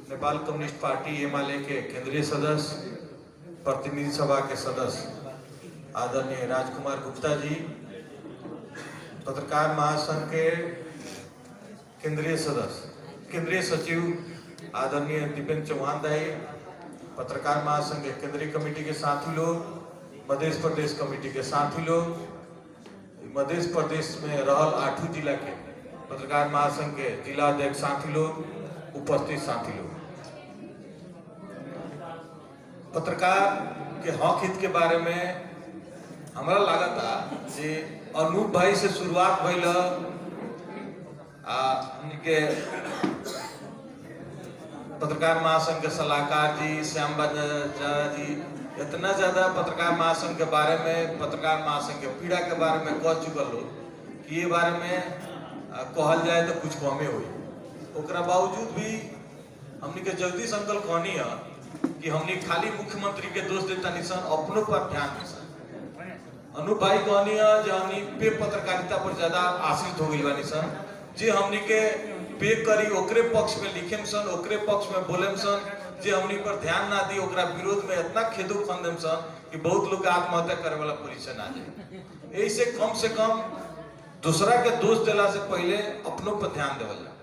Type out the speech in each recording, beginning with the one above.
Nepal communist party UML के केंद्रीय सदस्य, प्रतिनिधि सभा के सदस्य आदरणीय राजकुमार गुप्ता जी, पत्रकार महासंघ के केंद्रीय सदस्य, केंद्रीय सचिव आदरणीय दीपेंद्र चौहान दाई, पत्रकार महासंघ के केंद्रीय कमेटी के साथी लोग, मध्य प्रदेश कमेटी के साथी लोग, मध्य प्रदेश में रहल 8 जिला के पत्रकार महासंघ के जिला अध्यक्ष साथी लोग, उपस्थित साथी लोग, पत्रकार के हक हित के बारे में हमारा लगा था कि अनूप भाई से शुरुआत भइल उनके पत्रकार महासंघ के सलाहकार जी श्याम जी इतना ज्यादा पत्रकार महासंघ के बारे में, पत्रकार महासंघ के पीड़ा के बारे में कह चुकल हो कि ये बारे में कहल जाए तो कुछ कमे हुई। ओकरा बावजूद भी हमनी के जगदीश अंकल कहनी है कि हमनी खाली मुख्यमंत्री के दोष देता निशान, अपनों पर ध्यान निशान। अनूप भाई कहनी है जो हमनी पे पत्रकारिता पर ज्यादा आश्रित हो गई निशान, जे हमनी के पे करी ओकरे पक्ष में लिखे सन, ओकरे पक्ष में बोले सन, जे हमनी पर ध्यान ना दी ओकरा विरोध में इतना खेदो खंदम सन कि बहुत लोग आत्महत्या करे वाला पोजीशन आ जाए। ऐसे कम से कम दूसरा के दोष देला से पहले अपनों पर ध्यान देवल जाए।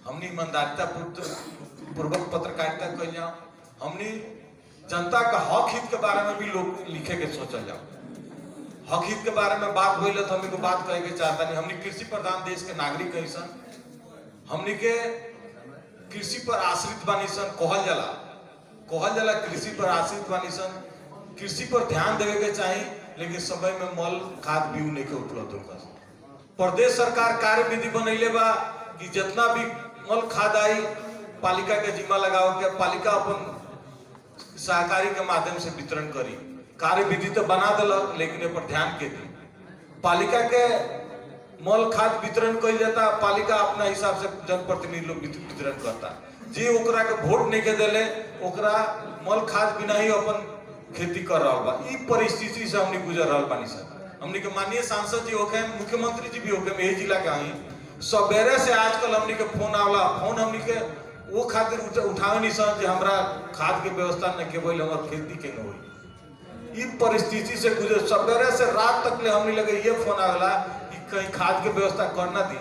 हमनी ईमानदारिता पूर्वक पत्रकारिता कर जाओ, हमनी जनता का हक हित के बारे में भी लोग लिखे के सोचल जाओ। हक हित के बारे में बात हुई तो हमनी को बात कहे के चाहता नहीं। हमनी कृषि प्रधान देश के नागरिक है सन, हमनी के कृषि पर आश्रित बानी सन, कहल जाला कृषि पर आश्रित बानी सन। कृषि पर ध्यान देवे के चाहिए, लेकिन समय में मल खाद बीज नहीं के उपलब्ध होगा। प्रदेश सरकार कार्य विधि बनैले बा कि जितना भी मल खाद आई पालिका के जिम्मा लगाओ के पालिका अपन सहकारी के माध्यम से वितरण करी। कार्य विधि तो बना दिलक, लेकिन पर ध्यान के दी। पालिका के मल खाद वितरण कर जाता, पालिका अपना हिसाब से जनप्रतिनिधि लोग वितरण करता। जे ओकरा के वोट नहीं के दिले ओकरा मल खाद बिना ही अपन खेती कर रहा बा। ई परिस्थिति से हमने गुजर रहा बानी सर। हमने के माननीय सांसद जी होके, मुख्यमंत्री जी भी होके, यही जिला के आई सबेरे से आजकल हमने के फोन आवला, फोन हमने के वो खातिर उठावे नहीं सर जे हमरा खाद के व्यवस्था न केवल हमार खेती के न होई। ई परिस्थिति से गुजर सबेरे से रात तक ले हमने लगे ये फोन आवला कि कहीं खाद के व्यवस्था करना दी।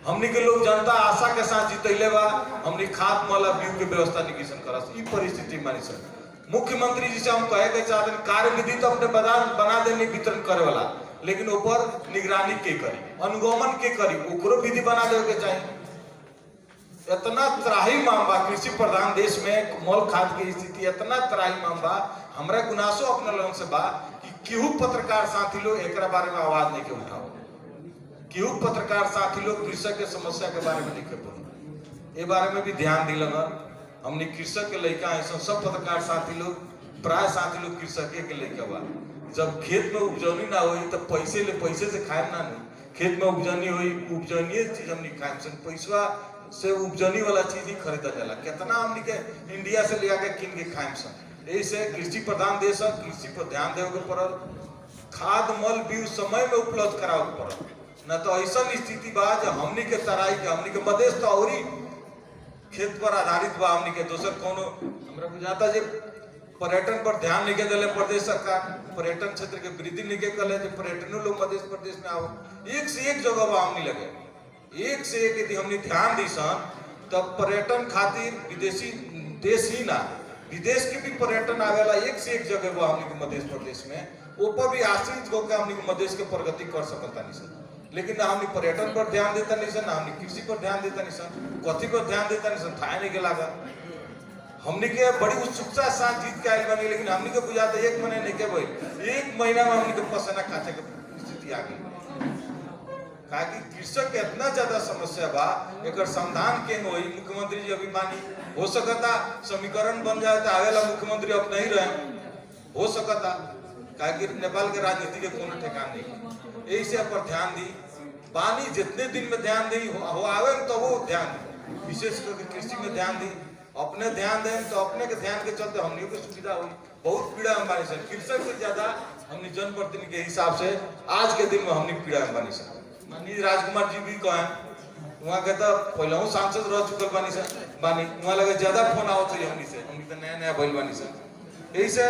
हमने के लोग जनता आशा के साथ जीतैले बा, हमने खाद मल बीज के व्यवस्था निकिसन करस। ई परिस्थिति मानी सर मुख्यमंत्री जी से हम कहे के चाहते हैं कार्य विधि तो अपने बना देने वितरण करे वाला, लेकिन ऊपर निगरानी के करी, अनुगमन के करी, ओकरो विधि बना देवे के चाहिए। इतना त्राही मामला कृषि प्रधान देश में मल खाद की स्थिति इतना त्राही मामला, हमरा गुनासो अपने लोगों से बा कि केहू पत्रकार साथी लोग एक बारे में आवाज नहीं के उठाओ, केहू पत्रकार साथी लोग कृषक के समस्या के बारे में नहीं के बोलो। ये बारे में भी ध्यान दिलगा। हमने कृषक के लड़का ऐसा सब पत्रकार साथी लोग, प्राय साथी लोग कृषक के लड़का बा। जब खेत में उपजनी ना हुई तो पैसे से खाए ना नहीं, खेत में उपजनी हुई, उपजनीय चीज हमने खाए सन, पैसा से उपजनी वाला चीज ही खरीदा जाला। कितना हमने के इंडिया से ले आके किन के खाए सन। ऐसे कृषि प्रधान देश है, कृषि पर ध्यान देवे के पड़ल, खाद मल बीज समय में उपलब्ध करावे के पड़ल, न तो ऐसा स्थिति बा जब हमने के तराई के हमने के मधेश तो और खेत पर आधारित बा। हमने के दोसर कोनो हमरा बुझाता जे पर्यटन पर ध्यान नहीं के दिले प्रदेश सरकार, पर्यटन क्षेत्र के वृद्धि नहीं के कले, पर्यटन लोग मध्य प्रदेश में आओ। एक से एक जगह बा हमने लगे, एक से एक यदि हमने ध्यान दी सन तब पर्यटन खातिर विदेशी देश ही ना विदेश के भी पर्यटन आवेला। एक से एक जगह बा हमने के मध्य प्रदेश में, ऊपर भी आश्रित होकर हमने के मध्य के प्रगति कर सकता नहीं सर। लेकिन ना हमने पर्यटन पर ध्यान देता नहीं सर, ना हमने कृषि पर ध्यान देता नहीं सर, कथी पर ध्यान देता नहीं सर, थाने के लागा। हमने के बड़ी उत्सुकता साथ जीत के आयल बनी, लेकिन हमने के बुझाते 1 महीने नहीं के भाई 1 महीना में हमने के पसीना खाते के स्थिति आ गई। कहा कि कृषक के इतना ज्यादा समस्या बा, एक समाधान के होई। मुख्यमंत्री जी अभिमानी हो सकता समीकरण बन जाए तो आवेला मुख्यमंत्री अब नहीं रहे, हो सकता कहा कि नेपाल के राजनीति के कोनो ठेकान नहीं। यही से पर ध्यान दी बानी, जितने दिन में ध्यान दी हो आवे तो वो ध्यान दी, विशेष करके कृषि में ध्यान दी। अपने ध्यान दें तो अपने के ध्यान के चलते हमने को सुविधा हुई। बहुत पीड़ा हमारी सर, कृषक से ज्यादा हमने जनप्रतिनिधि के हिसाब से आज के दिन में हमने पीड़ा हमारी सर। माननीय राजकुमार जी भी कहें वहाँ के तो पहले सांसद रह चुकल बानी सन बानी वहाँ लगे ज्यादा फोन आवत है हमनी तो नया नया भइल बानी सन। यही से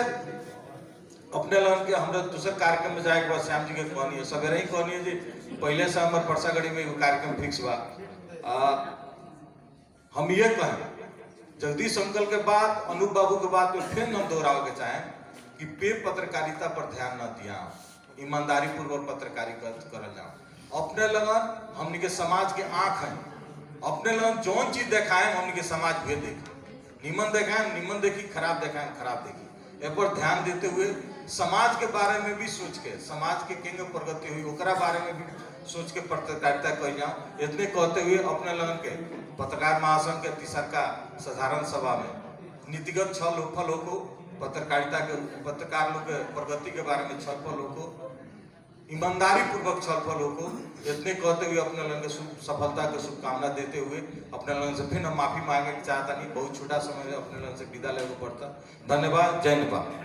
अपने लोगन के हमरा दूसरे कार्यक्रम में जाए के बाद श्याम जी के कहनी है सवेरे ही कहनी है जी पहले से हमारे परसागढ़ी में एगो कार्यक्रम फिक्स बा। हम ये कहें जगदीश अंकल के बाद अनूप बाबू के बाद में फिर हम दोहराव के चाहें कि पे पत्रकारिता पर ध्यान न दिया, ईमानदारी पूर्वक पत्रकारिता करल जाओ। अपने लगन हमनी के समाज के आंख है, अपने लगन जौन चीज दिखाए हमनी के समाज हुए देखी, निमन दिखाए निमन देखी, खराब दिखाए खराब देखी। ए पर ध्यान देते हुए समाज के बारे में भी सोच के समाज के केंगे प्रगति हुई ओकरा बारे में भी सोच के पत्रकारिता कही जाओ। इतने कहते हुए अपने लगन के पत्रकार महासंघ के तीसर का साधारण सभा में नीतिगत छल उफल हो, पत्रकारिता के पत्रकार लोग के प्रगति के बारे में छलफल हो, ईमानदारी पूर्वक छलफल हो, इतने कहते हुए अपने लोगों के सफलता की शुभकामना देते हुए अपने लोगों से फिर हम माफी मांगे चाहता नहीं, बहुत छोटा समय अपने लोगों से विदा लेना पड़ता। धन्यवाद। जय नेपाल।